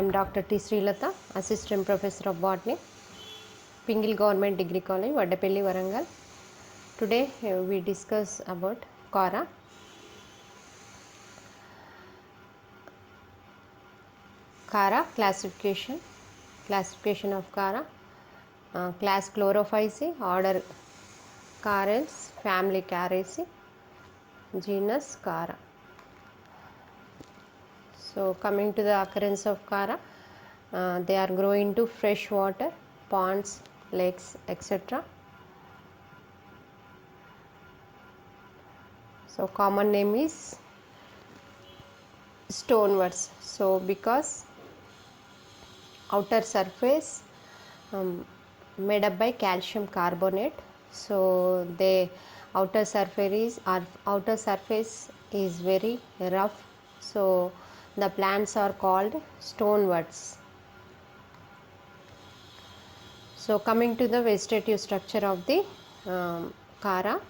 am Dr. T. Srilata, Assistant Professor of Botany, Pingle Government Degree College, Vaddapelli, Warangal. Today we discuss about Kara. Kara classification of Kara, class Chlorophyceae, order Careus, family Caraceae, genus Kara. So coming to the occurrence of Kara, they are growing to fresh water, ponds, lakes, etc. So common name is stoneworts. So because outer surface made up by calcium carbonate, so the outer surface is very rough, so the plants are called stoneworts. So coming to the vegetative structure of the Kara,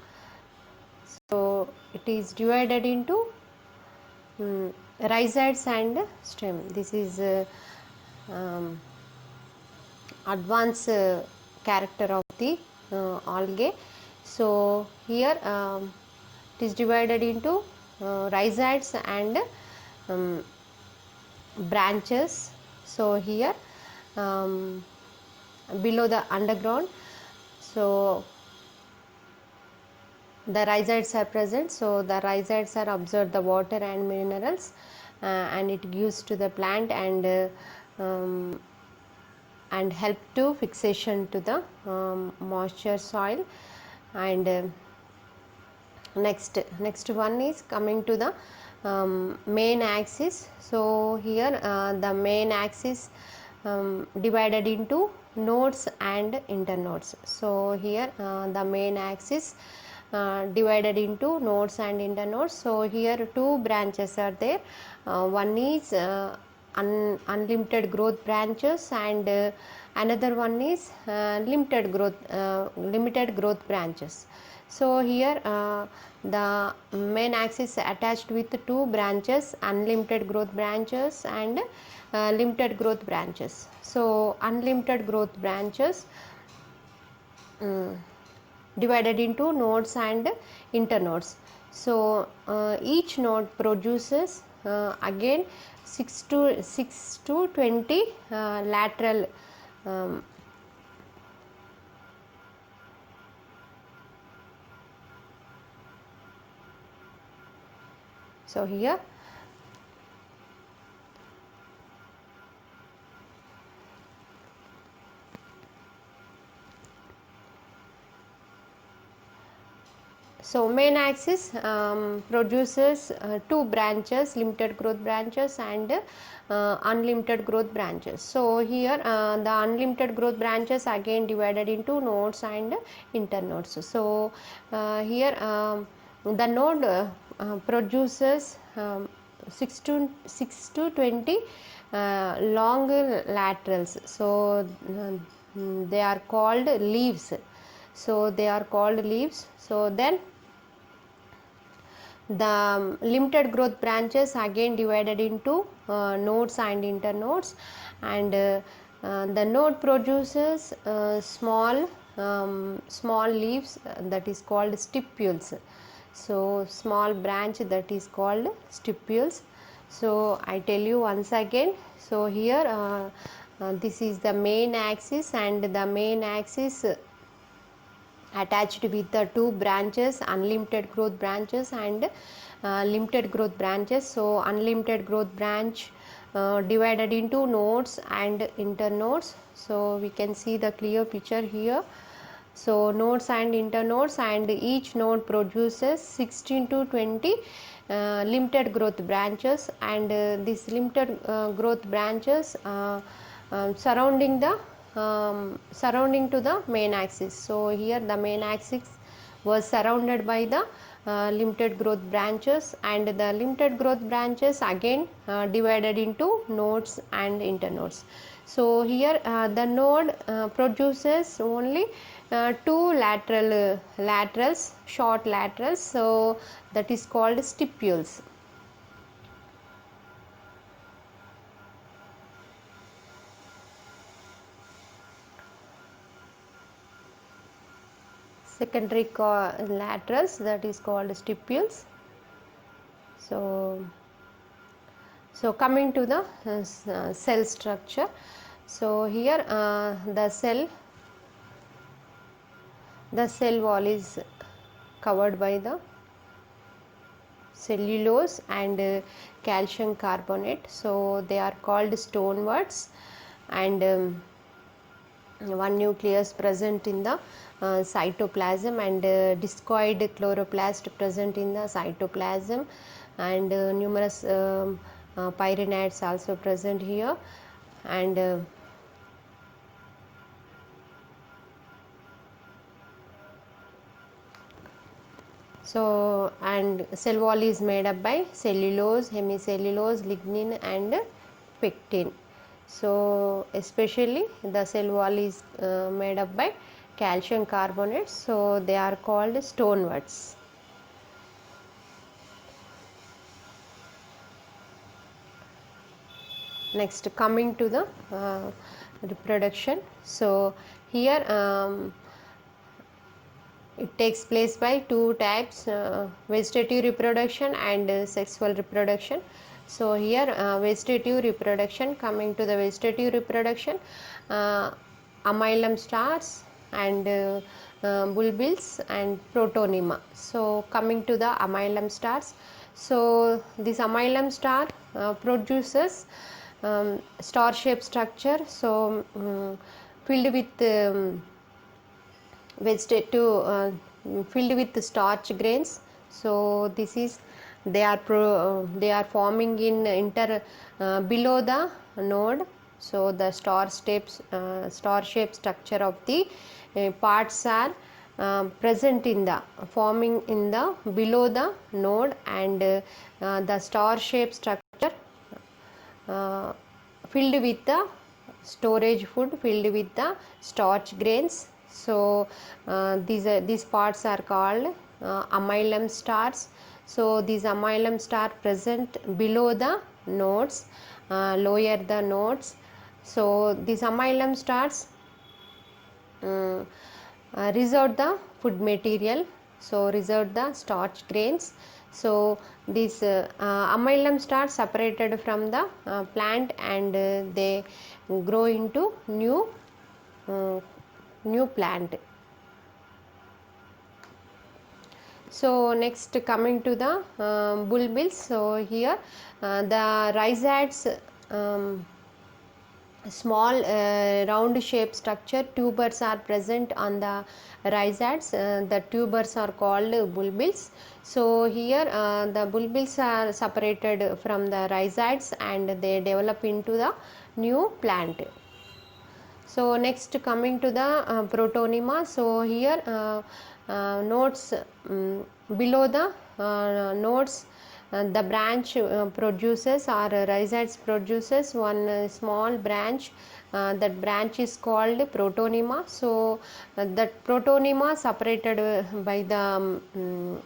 so it is divided into rhizoids and stem. This is advanced character of the algae. So here it is divided into rhizoids and branches. So here below the underground, so the rhizoids are present. So the rhizoids are absorb the water and minerals and it gives to the plant and help to fixation to the moisture soil. And next one is coming to the main axis. So here the main axis divided into nodes and internodes. So here the main axis divided into nodes and internodes. So here two branches are there. One is unlimited growth branches and another one is limited growth branches. So here the main axis attached with two branches, unlimited growth branches and limited growth branches. So unlimited growth branches divided into nodes and internodes. So each node produces again 6 to 20 lateral so here so main axis produces two branches, limited growth branches and unlimited growth branches. So here the unlimited growth branches again divided into nodes and internodes. So here the node produces 6 to 20 long laterals. So they are called leaves. So they are called leaves. So then the limited growth branches again divided into nodes and internodes, and the node produces small leaves that is called stipules. So small branch that is called stipules. So I tell you once again. So here this is the main axis, and the main axis attached with the two branches, unlimited growth branches and limited growth branches. So unlimited growth branch divided into nodes and internodes. So we can see the clear picture here. So nodes and internodes, and each node produces 16 to 20 limited growth branches, and these limited growth branches surrounding to the main axis. So here the main axis was surrounded by the limited growth branches, and the limited growth branches again divided into nodes and internodes. So here the node produces only two laterals, short laterals. So that is called stipules. secondary laterals, that is called stipules. So coming to the cell structure. So here the cell wall is covered by the cellulose and calcium carbonate, so they are called stonewarts, and one nucleus present in the cytoplasm, and discoid chloroplast present in the cytoplasm, and numerous pyrenates also present here, and so and cell wall is made up by cellulose, hemicellulose, lignin and pectin. So especially the cell wall is made up by calcium carbonate, so they are called stonewarts. Next, coming to the reproduction. So here it takes place by two types, vegetative reproduction and sexual reproduction. So here vegetative reproduction, coming to the vegetative reproduction, amylum stars and bulbils and protonema. So coming to the amylum stars, so this amylum star produces star shaped structure, so filled with vegetative filled with starch grains. So this is they are forming in below the node. So the star shaped structure of the parts are present in the forming in the below the node, and the star shaped structure filled with the storage food, filled with the starch grains. So these parts are called amylum stars. So these amylum stars present below the nodes, lower the nodes. So these amylum stars reserve the food material, so reserve the starch grains. So these amylum stars separated from the plant, and they grow into new plant. So next, coming to the bulbils. So here the rhizads, small round shaped structure, tubers are present on the rhizads. The tubers are called bulbils. So here the bulbils are separated from the rhizads and they develop into the new plant. So next, coming to the protonema. So here nodes below the nodes, the branch produces, or rhizads produces one small branch. That branch is called protonema. So that protonema separated by the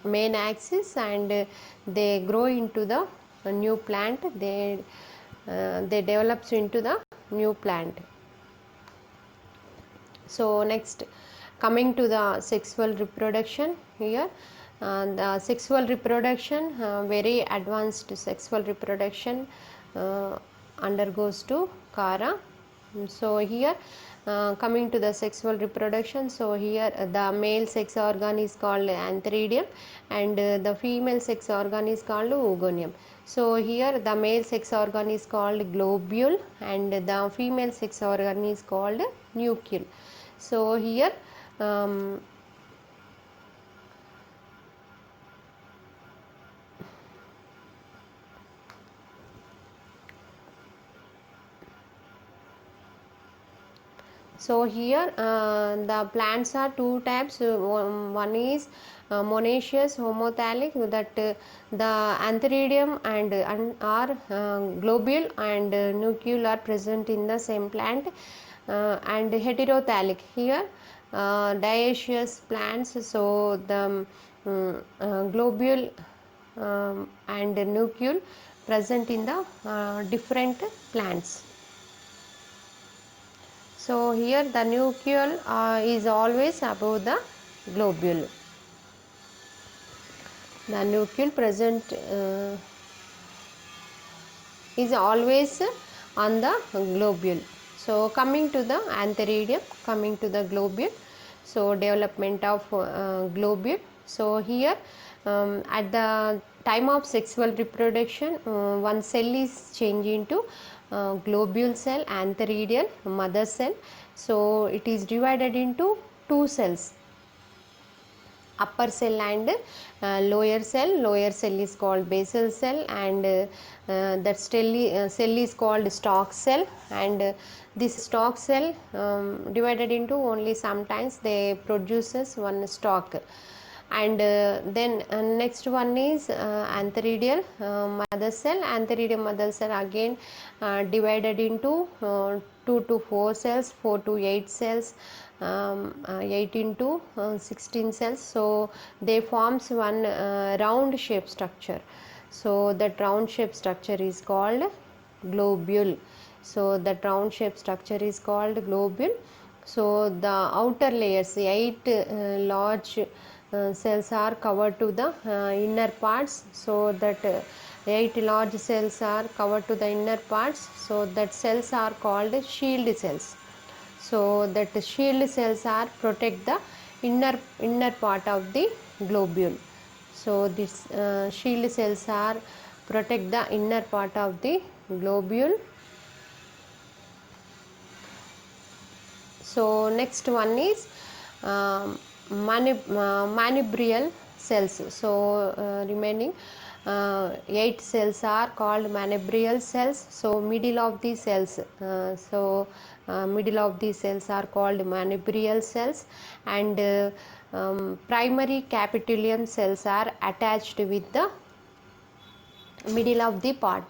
main axis, and they grow into the new plant. They develops into the new plant. So next, coming to the sexual reproduction. Here the sexual reproduction, very advanced sexual reproduction undergoes to Kara. So here coming to the sexual reproduction, so here the male sex organ is called antheridium, and the female sex organ is called oogonium. So here the male sex organ is called globule, and the female sex organ is called nucleus. So here so here the plants are two types. One is monoecious homothallic, that the antheridium and are globule and nucleus are present in the same plant, and heterothallic, here dioecious plants. So the globule and nucleus present in the different plants. So here the nucleus is always above the globule. The nucleus present is always on the globule. So coming to the antheridium, coming to the globule. So development of globule. So here at the time of sexual reproduction, one cell is changed into globule cell, antheridial mother cell. So it is divided into two cells, upper cell and lower cell. Lower cell is called basal cell, and that cell is called stalk cell. And this stalk cell divided into only sometimes they produces one stalk. And then next one is antheridial mother cell. Antheridial mother cell again divided into 2 to 4 cells, 4 to 8 cells, 18 to 16 cells. So they forms one round shape structure. So that round shape structure is called globule. So that round shape structure is called globule. So the outer layers, 8 large cells are covered to the inner parts. So that 8 large cells are covered to the inner parts. So that cells are called shield cells. So that shield cells are protect the inner part of the globule. So this shield cells are protect the inner part of the globule. So next one is manubrial cells. So remaining 8 cells are called manubrial cells. So middle of the cells, middle of the cells are called manubrial cells. And primary capitulum cells are attached with the middle of the part.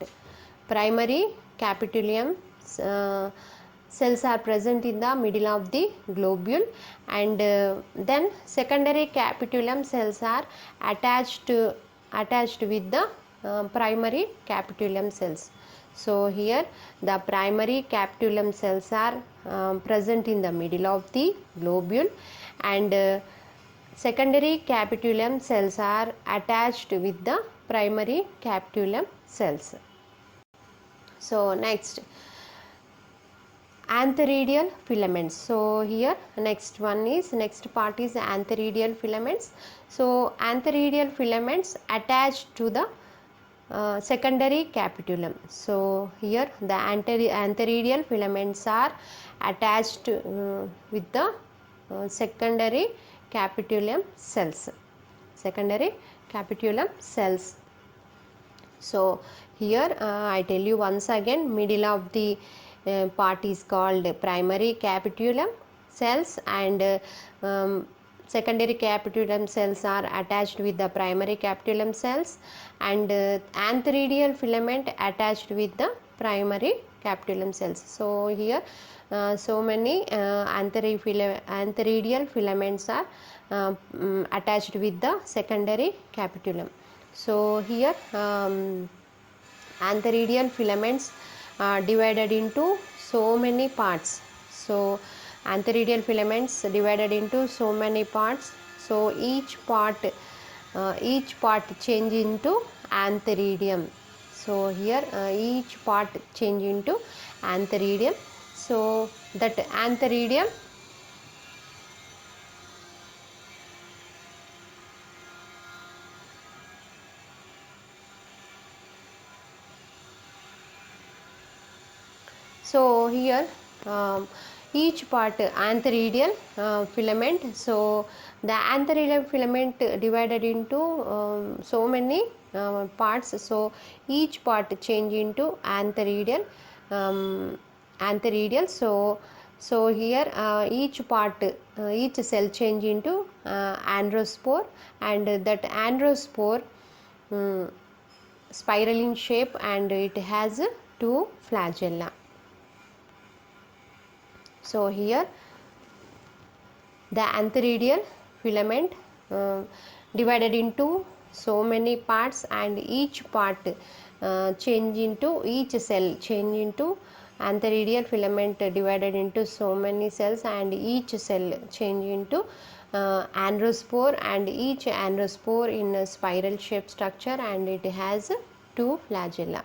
Primary capitulum cells are present in the middle of the globule, and then secondary capitulum cells are attached with the primary capitulum cells. So here the primary capitulum cells are present in the middle of the globule, and secondary capitulum cells are attached with the primary capitulum cells. So next, antheridial filaments. So here next part is antheridial filaments. So antheridial filaments attached to the secondary capitulum. So here the antheridial filaments are attached with the secondary capitulum cells. So here I tell you once again, middle of the part is called primary capitulum cells, and secondary capitulum cells are attached with the primary capitulum cells, and antheridial filament attached with the primary capitulum cells. So here so many antheridial filaments are attached with the secondary capitulum. So here antheridial filaments are divided into so many parts. So antheridial filaments divided into so many parts. So each part change into antheridium. So here each part change into antheridium. So that antheridium so here each part antheridial filament. So the antheridial filament divided into so many parts. So each part change into antheridial. So here each part each cell change into androspore, and that androspore spiral in shape, and it has 2 flagella. So here the antheridial filament divided into so many parts, and each part change into each cell change into antheridial filament divided into so many cells, and each cell change into androspore, and each androspore in a spiral shaped structure, and it has 2 flagella.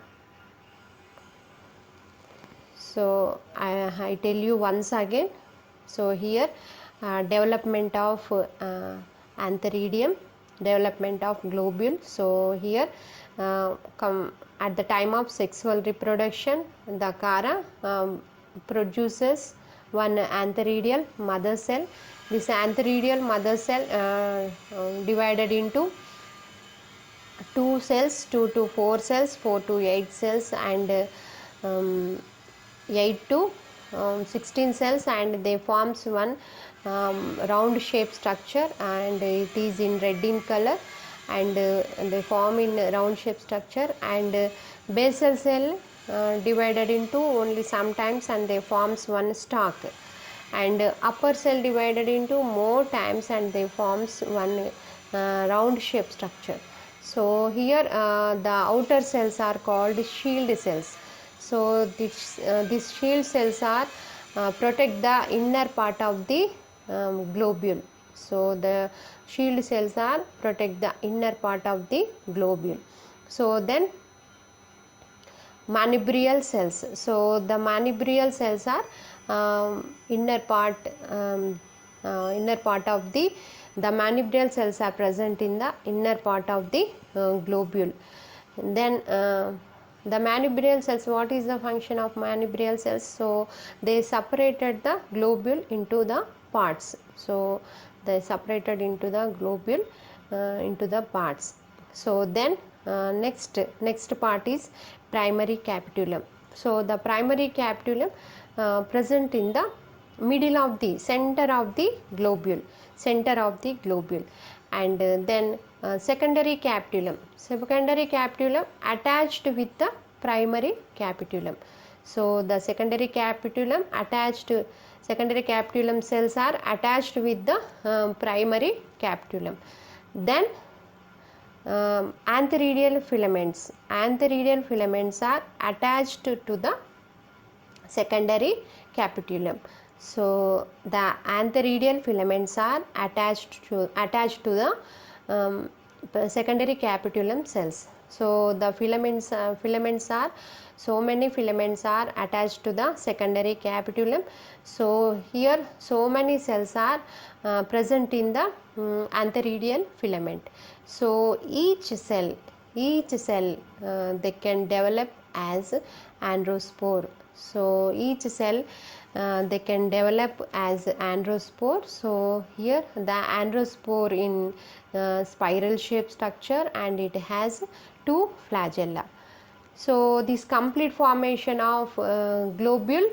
So I tell you once again. So here development of antheridium, development of globule. So here come at the time of sexual reproduction, the Kara produces one antheridial mother cell. This antheridial mother cell divided into 2 cells, 2 to 4 cells, 4 to 8 cells, and 8 to 16 cells, and they forms one round shape structure, and it is in red in color, and they form in round shape structure, and basal cell divided into only sometimes, and they forms one stalk, and upper cell divided into more times, and they forms one round shape structure. So here the outer cells are called shield cells. So these shield cells are protect the inner part of the globule. So the shield cells are protect the inner part of the globule. So then manubrial cells. So the manubrial cells are inner part of the manubrial cells are present in the inner part of the globule. Then the manubrial cells, what is the function of manubrial cells? So they separated the globule into the parts. So they separated into the globule into the parts. So then next part is primary capitulum. So the primary capitulum present in the middle of the center of the globule, and then secondary capitulum attached with the primary capitulum. So the secondary capitulum cells are attached with the primary capitulum. Then antheridial filaments are attached to the secondary capitulum. So the antheridial filaments are attached to the secondary capitulum cells. So the filaments are so many filaments are attached to the secondary capitulum. So here so many cells are present in the antheridial filament. So each cell they can develop as androspore. So each cell they can develop as androspore. So here the androspore in spiral shape structure, and it has 2 flagella. So this complete formation of globule,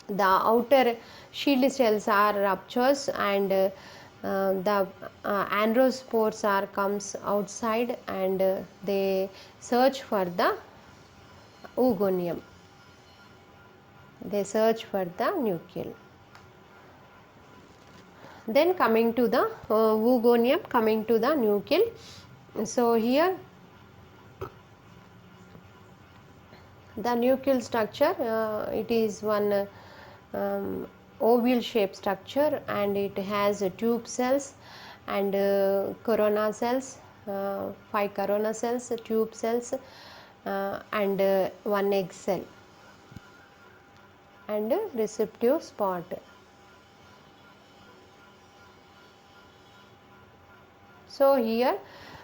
the outer shield cells are ruptures, and the androspores are comes outside, and they search for the oogonium. They search for the nucleus. Then coming to the oogonium, coming to the nucleus. So here the nucleus structure, it is one oval shaped structure, and it has tube cells and corona cells, 5 corona cells, tube cells, and one egg cell, and receptive spot. So here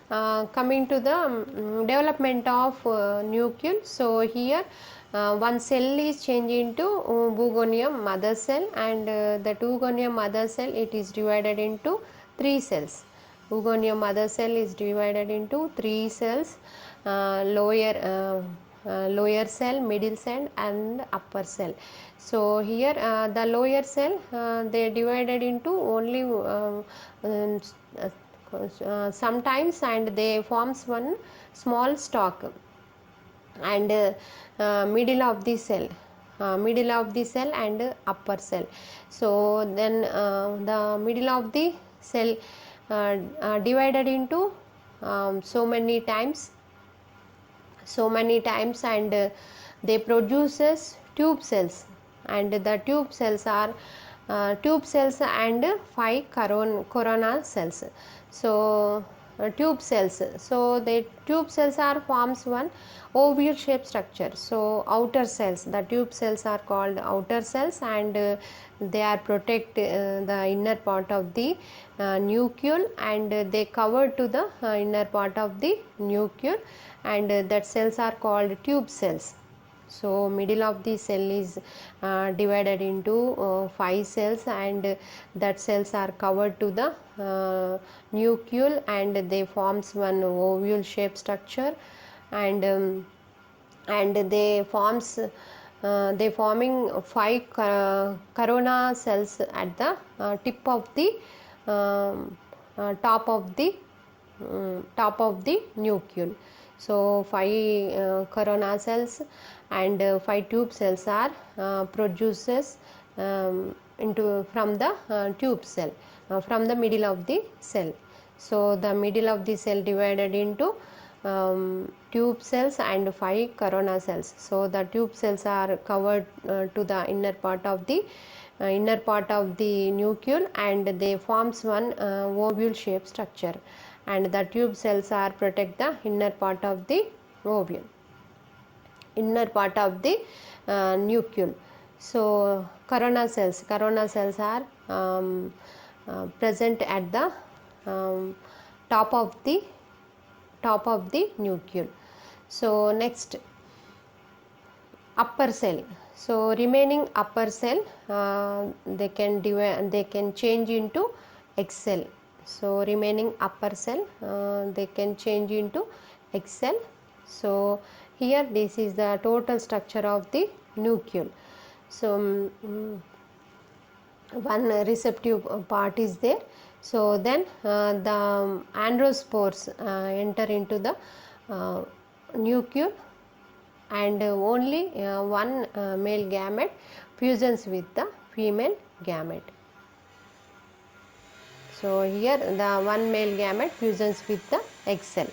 coming to the development of nucleus. So here one cell is changed into oogonium mother cell, and that oogonium mother cell, it is divided into 3 cells. Oogonium mother cell is divided into 3 cells, lower cell, middle cell, and upper cell. So here the lower cell they divided into only sometimes, and they forms one small stalk, and middle of the cell and upper cell. So then the middle of the cell divided into so many times, and they produces tube cells, and the tube cells are tube cells and 5 coronal cells. So tube cells, so the tube cells are forms one ovule shaped structure. So outer cells, the tube cells are called outer cells, and they are protect the inner part of the nucleus, and they cover to the inner part of the nucleus, and that cells are called tube cells. So middle of the cell is divided into 5 cells, and that cells are covered to the nucleus, and they forms one ovule shaped structure, and they forms they forming 5 corona cells at the tip of the top of the nucleus. So 5 corona cells and 5 tube cells are produces into from the tube cell, from the middle of the cell. So the middle of the cell divided into tube cells and 5 corona cells. So the tube cells are covered to the inner part of the nucleus, and they forms one ovule shaped structure, and the tube cells are protect the inner part of the ovule, inner part of the nucleus. So corona cells are present at the top of the nucleus. So next, upper cell. So remaining upper cell they can change into X cell. So remaining upper cell they can change into X cell. So here this is the total structure of the nucleus. So one receptive part is there. So then the androspores enter into the nucleus, and only one male gamete fusions with the female gamete. So here the one male gamete fusions with the X cell.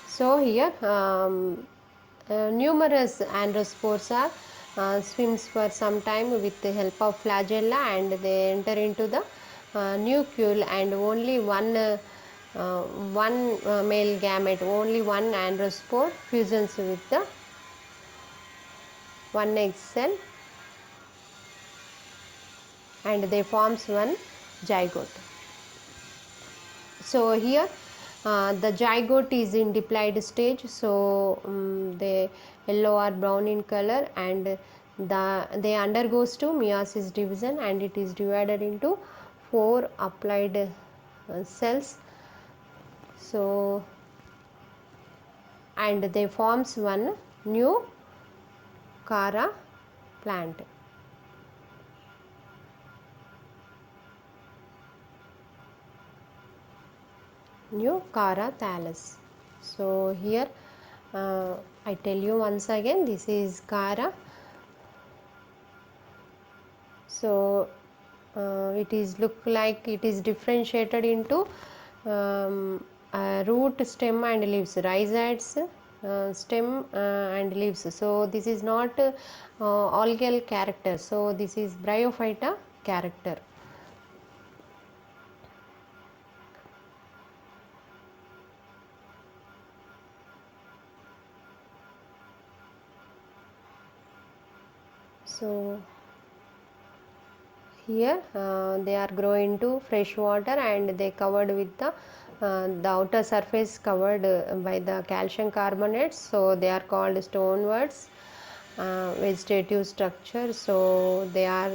So here numerous androspores are swims for some time with the help of flagella, and they enter into the nucleus, and only one male gamete, only one androspore fusions with the one X cell, and they forms one zygote. So here the zygote is in diploid stage. So they yellow or brown in color, and they undergoes to meiosis division, and it is divided into 4 applied cells. So and they forms one new Cara plant. New Cara thallus. So here I tell you once again, this is Cara. So it is look like it is differentiated into root, stem and leaves, rhizoids, stem and leaves. So this is not algal character, so this is bryophyta character. So here they are grow into fresh water, and they covered with the outer surface covered by the calcium carbonates. So they are called stonewards vegetative structure. So they are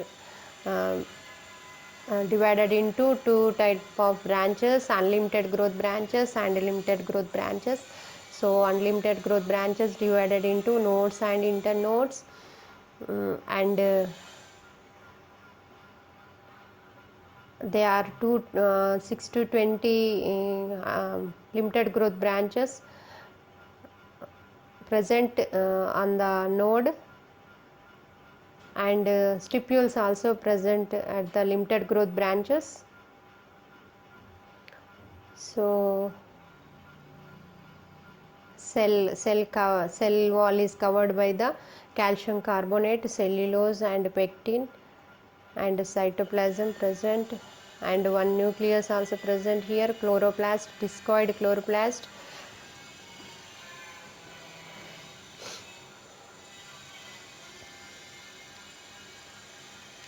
divided into 2 type of branches: unlimited growth branches and limited growth branches. So unlimited growth branches divided into nodes and internodes, and they are 6 to 20 limited growth branches present on the node, and stipules also present at the limited growth branches. So cell wall is covered by the calcium carbonate, cellulose and pectin, and cytoplasm present, and one nucleus also present here, chloroplast, discoid chloroplast.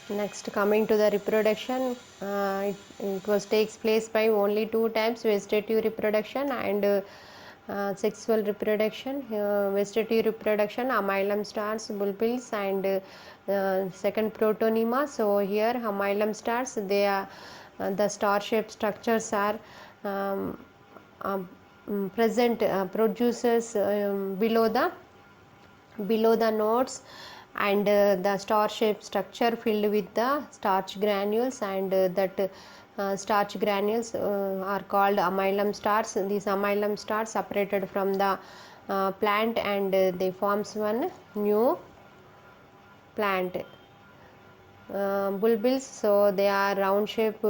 Next, coming to the reproduction, it takes place by only 2 times, vegetative reproduction and sexual reproduction. Vegetative reproduction, amylum stars, bulbils, and second protonema. So here amylum stars, they are the star shaped structures are um, present, produces below the nodes, and the star shaped structure filled with the starch granules, and that starch granules are called amylum stars. These amylum stars separated from the plant, and they forms one new plant. Bulbils, so they are round shaped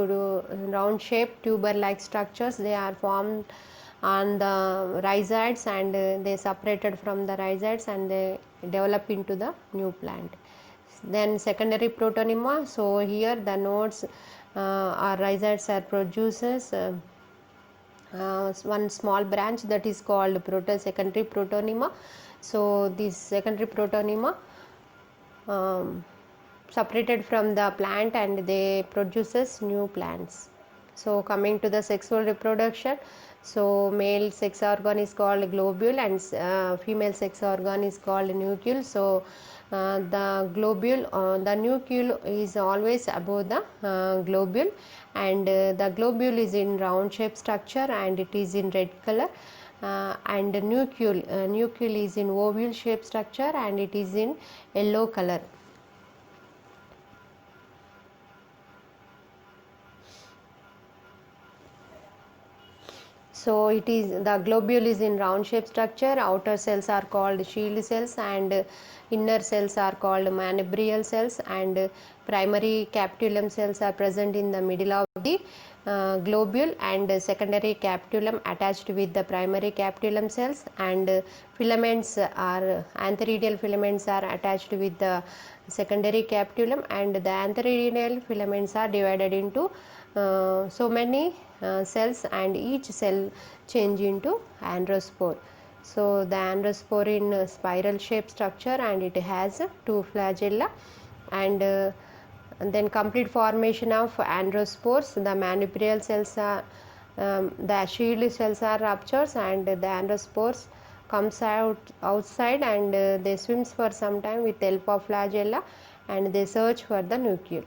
tuber like structures. They are formed on the rhizoids, and they separated from the rhizoids and they develop into the new plant. Then secondary protonema, so here the nodes or rhizoids are produces one small branch that is called secondary protonema. So this secondary protonema separated from the plant and they produces new plants. So coming to the sexual reproduction, so male sex organ is called globule, and female sex organ is called nucleus. So the nucleus is always above the globule, and the globule is in round shaped structure and it is in red color, and nucleus is in ovule shaped structure and it is in yellow color. So it is, the globule is in round shaped structure. Outer cells are called shield cells and inner cells are called manubrial cells, and primary capitulum cells are present in the middle of the globule, and secondary capitulum attached with the primary capitulum cells, and filaments are antheridial filaments are attached with the secondary capitulum, and the antheridial filaments are divided into so many cells, and each cell change into androspore. So the androspore in spiral shaped structure and it has 2 flagella, and then complete formation of androspores, the manubrial cells are the shield cells are ruptures and the androspores comes outside, and they swims for some time with help of flagella and they search for the nucleus.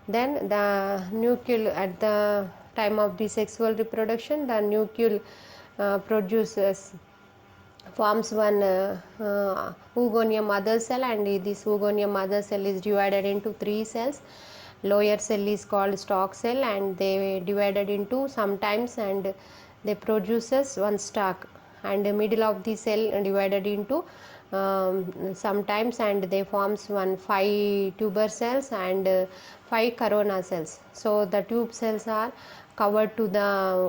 Then the nucleus, at the time of the sexual reproduction, the nucleus forms one oogonia mother cell, and this oogonia mother cell is divided into 3 cells. Lower cell is called stalk cell and they divided into sometimes, and they produces one stalk, and the middle of the cell divided into sometimes, and they forms 5 tuber cells and 5 corona cells. So the tube cells are covered to the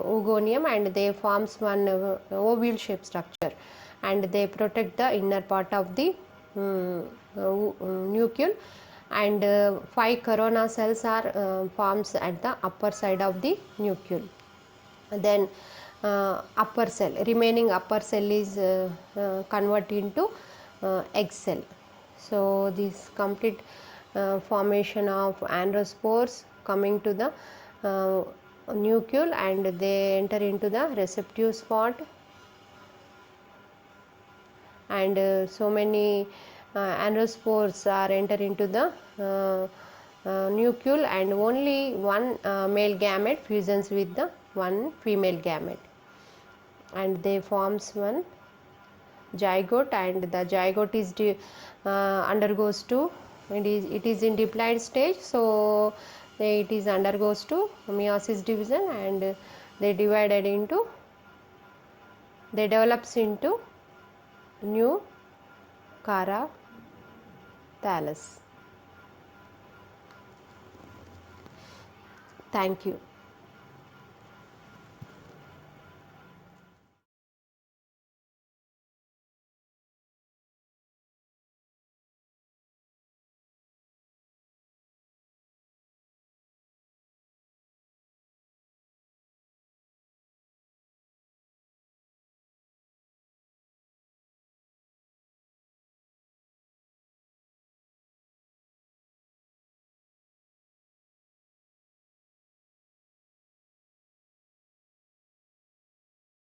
oogonium and they forms one ovule shaped structure, and they protect the inner part of the nucleus, and 5 corona cells are forms at the upper side of the nucleus. Then remaining upper cell is converted into egg cell. So this complete formation of androspores coming to the nucleus, and they enter into the receptive spot, and so many androspores are enter into the nucleus, and only one male gamete fusions with the one female gamete, and they forms one zygote, and the zygote is undergoes to it is in diploid stage, so it is undergoes to meiosis division, and they develops into new cara thallus. Thank you.